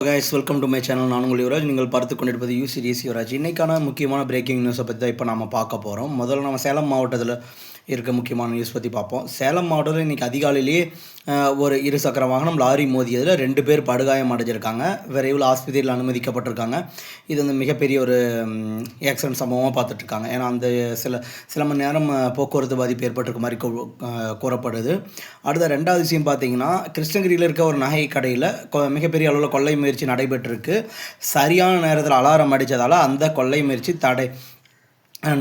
Guys welcome to my channel. நான் உங்கள் யுவராஜ். நீங்கள் பார்த்து கொண்டிருப்பது யூ சீரிஸ் யுவராஜ். இன்றைக்கான முக்கியமான பிரேக்கிங் நியூஸை பற்றி தான் இப்போ நம்ம பார்க்க போகிறோம். முதல்ல நம்ம சேலம் மாவட்டத்தில் இருக்க முக்கியமான நியூஸ் பற்றி பார்ப்போம். சேலம் மாவட்டத்தில் இன்றைக்கி அதிகாலையிலேயே ஒரு இருசக்கர வாகனம் லாரி மோதியதில் 2 பேர் படுகாயம் அடைஞ்சிருக்காங்க. விரைவில் ஆஸ்பத்திரியில் அனுமதிக்கப்பட்டிருக்காங்க. இது வந்து மிகப்பெரிய ஒரு ஆக்சிடென்ட் சம்பவமாக பார்த்துட்ருக்காங்க. ஏன்னா அந்த சில மணி நேரம் போக்குவரத்து பாதிப்பு ஏற்பட்டிருக்க மாதிரி கூறப்படுது. அடுத்த 2வது விஷயம் பார்த்திங்கன்னா, கிருஷ்ணகிரியில் இருக்க ஒரு நகை கடையில் மிகப்பெரிய அளவில் கொள்ளை முயற்சி நடைபெற்றிருக்கு. சரியான நேரத்தில் அலாரம் அடித்ததால் அந்த கொள்ளை முயற்சி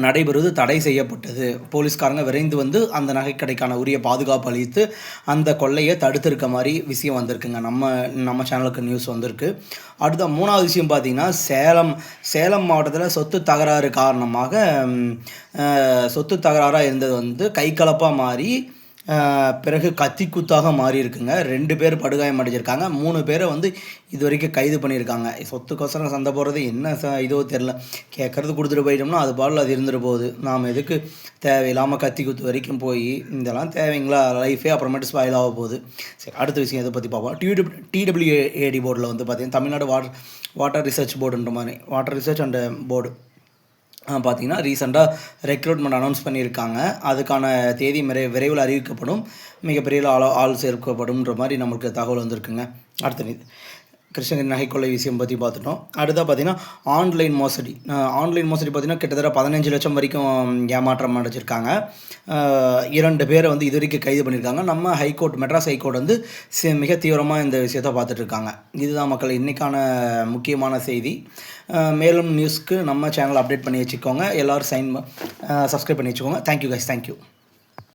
நடைபெறுவது தடை செய்யப்பட்டது. போலீஸ்காரங்க விரைந்து வந்து அந்த நகைக்கடைக்கான உரிய பாதுகாப்பு அளித்து அந்த கொள்ளையை தடுத்திருக்க மாதிரி விஷயம் வந்திருக்குங்க. நம்ம சேனலுக்கு நியூஸ் வந்திருக்கு. அடுத்த 3வது விஷயம் பார்த்திங்கன்னா, சேலம் மாவட்டத்தில் சொத்து தகராறு காரணமாக சொத்து தகராறாக இருந்தது வந்து கைகலப்பாக மாறி பிறகு கத்திக்குத்தாக மாறி இருக்குங்க. 2 பேர் படுகாயம் அடைஞ்சிருக்காங்க. 3 பேரை வந்து இது வரைக்கும் கைது பண்ணியிருக்காங்க. சொத்துக்கோசரம் சண்டை போடுறது என்ன இதோ தெரில. கேட்குறது கொடுத்துட்டு போயிட்டோம்னா அது பாடல் அது இருந்துட்டு போகுது. நாம் எதுக்கு தேவையில்லாமல் கத்திக்குத்து வரைக்கும் போய் இதெல்லாம் தேவைங்களா? லைஃபே அப்புறமேட்டு ஸ்பாயில் ஆக போகுது. சரி, அடுத்த விஷயம் இதை பற்றி பார்ப்போம். TWAD போர்டில் வந்து பார்த்திங்கன்னா, தமிழ்நாடு வாட்டர் ரிசர்ச் போர்டுன்ற மாதிரி வாட்டர் ரிசர்ச் அண்ட் போர்டு பார்த்திங்கன்னா ரீசெண்டாக ரெக்ரூட்மெண்ட் அனௌன்ஸ் பண்ணியிருக்காங்க. அதுக்கான தேதி விரைவில் அறிவிக்கப்படும். மிகப்பெரிய ஆள் சேர்க்கப்படும்ன்ற மாதிரி நம்மளுக்கு தகவல் வந்திருக்குங்க. அடுத்த கிருஷ்ணகிரி நகைக்கொள்ளை விஷயம் பற்றி பார்த்துட்டோம். அடுத்தா பார்த்திங்கன்னா ஆன்லைன் மோசடி பார்த்திங்கன்னா கிட்டத்தட்ட 15 லட்சம் வரைக்கும் ஏமாற்றம் அடைச்சிருக்காங்க. 2 பேரை வந்து இது வரைக்கும் கைது பண்ணியிருக்காங்க. நம்ம மெட்ராஸ் ஹைகோர்ட் வந்து மிக தீவிரமாக இந்த விஷயத்தை பார்த்துட்ருக்காங்க. இதுதான் மக்கள் இன்றைக்கான முக்கியமான செய்தி. மேலும் நியூஸ்க்கு நம்ம சேனல் அப்டேட் பண்ணி வச்சுக்கோங்க. எல்லோரும் சப்ஸ்கிரைப் பண்ணி வச்சுக்கோங்க. Thank you guys, thank you.